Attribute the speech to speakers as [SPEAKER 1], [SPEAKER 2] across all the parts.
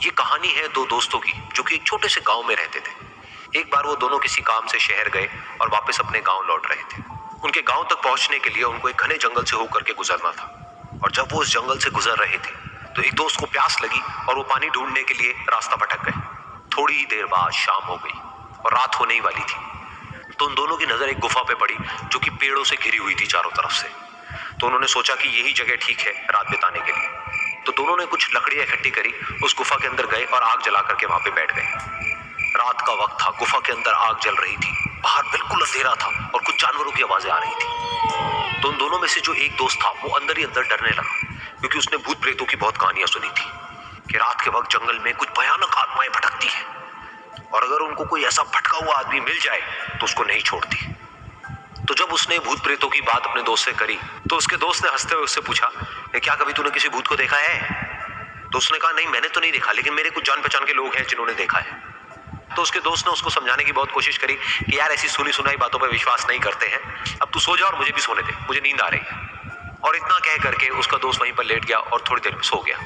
[SPEAKER 1] ये कहानी है दो दोस्तों की जो कि एक छोटे से गांव में रहते थे। एक बार वो दोनों किसी काम से शहर गए और वापस अपने गांव लौट रहे थे। उनके गांव तक पहुंचने के लिए उनको एक घने जंगल से होकर के गुजरना था और जब वो उस जंगल से गुजर रहे थे तो एक दोस्त को प्यास लगी और वो पानी ढूंढने के लिए रास्ता भटक गए। थोड़ी ही देर बाद शाम हो गई और रात होने ही वाली थी। तो उन दोनों की नजर एक गुफा पे पड़ी जो कि पेड़ों से घिरी हुई थी चारों तरफ से। तो उन्होंने सोचा कि यही जगह ठीक है रात बिताने के लिए। तो दोनों ने कुछ लकड़ियां इकट्ठी करी, उस गुफा के अंदर गए और आग जला करके वहां पे बैठ गए। रात का वक्त था, गुफा के अंदर आग जल रही थी, बाहर बिल्कुल अंधेरा था और कुछ जानवरों की आवाजें आ रही थी। तो उन दोनों में से जो एक दोस्त था वो अंदर ही अंदर डरने लगा, क्योंकि उसने भूत प्रेतों की बहुत कहानियां सुनी थी कि रात के वक्त जंगल में कुछ भयानक आत्माएं भटकती हैं और अगर उनको कोई ऐसा भटका हुआ आदमी मिल जाए तो उसको नहीं छोड़ती। तो जब उसने भूत प्रेतों की बात अपने दोस्त से करी तो उसके दोस्त ने हंसते हुए उससे पूछा, क्या कभी तूने किसी भूत को देखा है? तो उसने कहा, नहीं मैंने तो नहीं देखा, लेकिन मेरे कुछ जान पहचान के लोग हैं जिन्होंने देखा है। तो उसके दोस्त ने उसको समझाने की बहुत कोशिश करी कि यार ऐसी सुनी सुनाई बातों पर विश्वास नहीं करते हैं, अब तू सो जा और मुझे भी सोने दे, मुझे नींद आ रही है। और इतना कह करके उसका दोस्त वहीं पर लेट गया और थोड़ी देर में सो गया।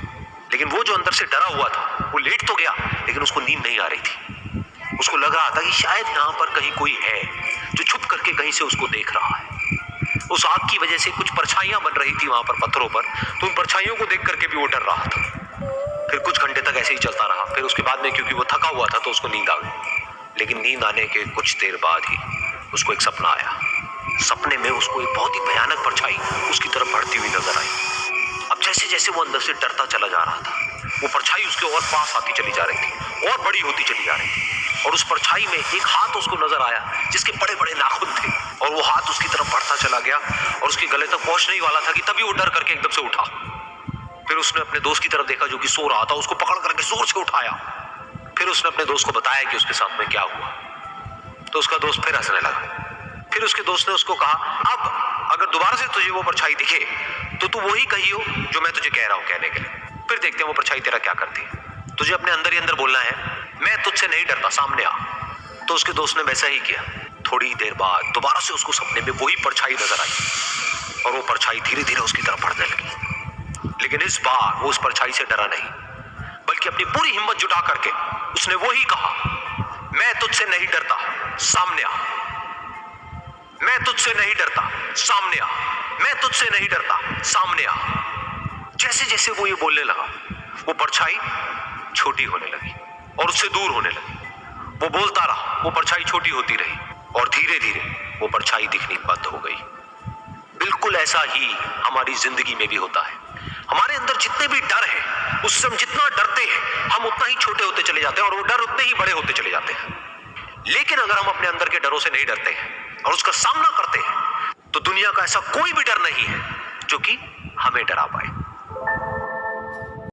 [SPEAKER 1] लेकिन वो जो अंदर से डरा हुआ था वो लेट तो गया, लेकिन उसको नींद नहीं आ रही थी। उसको लग रहा था कि शायद यहाँ पर कहीं कोई है जो छुप करके कहीं से उसको देख रहा है। उस आग की वजह से कुछ परछाइयां बन रही थी वहां पर पत्थरों पर, तो उन परछाइयों को देख करके भी वो डर रहा था। फिर कुछ घंटे तक ऐसे ही चलता रहा। फिर उसके बाद में क्योंकि वो थका हुआ था तो उसको नींद आ गई। लेकिन नींद आने के कुछ देर बाद ही उसको एक सपना आया। सपने में उसको एक बहुत ही भयानक परछाई उसकी तरफ बढ़ती हुई नजर आई। अब जैसे जैसे वो अंदर से डरता चला जा रहा था, वो परछाई उसके और पास आती चली जा रही थी और बड़ी होती चली जा रही थी। और उस परछाई में एक हाथ उसको नजर आया जिसके बड़े बड़े नाखून थे और वो हाथ उसकी तरफ बढ़ता चला गया और उसके गले तक पहुंचने ही वाला था कि तभी वो डर करके एकदम से उठा। फिर उसने अपने दोस्त की तरफ देखा जो कि सो रहा था, उसको पकड़ करके जोर से उठाया। फिर उसने अपने दोस्त को बताया कि उसके साथ में क्या हुआ। तो उसका दोस्त फिर हंसने लगा। फिर उसके दोस्त ने उसको कहा, अब अगर दोबारा से तुझे वो परछाई दिखे तो तू वही कहियो जो मैं तुझे कह रहा हूं कहने के लिए। फिर देखते हैं वो परछाई तेरा क्या करती है। तुझे अपने अंदर ही अंदर बोलना है, मैं तुझसे नहीं डरता, सामने आ। तो उसके दोस्त ने वैसा ही किया। थोड़ी देर बाद दोबारा से उसको सपने में वही परछाई नजर आई और वो परछाई धीरे धीरे उसकी तरफ बढ़ने लगी। लेकिन इस बार वो उस परछाई से डरा नहीं, बल्कि अपनी पूरी हिम्मत जुटा करके उसने वही कहा, मैं तुझसे नहीं डरता, सामने आ। मैं तुझसे नहीं डरता, सामने आ। मैं तुझसे नहीं डरता, सामने आ। जैसे जैसे वो ये बोलने लगा वो परछाई छोटी होने लगी और उससे दूर होने लगी। वो बोलता रहा, वो परछाई छोटी होती रही और धीरे धीरे वो परछाई दिखनी बंद हो गई। बिल्कुल ऐसा ही हमारी जिंदगी में भी होता है। हमारे अंदर जितने भी डर हैं, उससे हम जितना डरते हैं हम उतना ही छोटे होते चले जाते हैं और वो डर उतने ही बड़े होते चले जाते हैं। लेकिन अगर हम अपने अंदर के डरों से नहीं डरते हैं और उसका सामना करते हैं तो दुनिया का ऐसा कोई भी डर नहीं है जो कि हमें डरा पाए।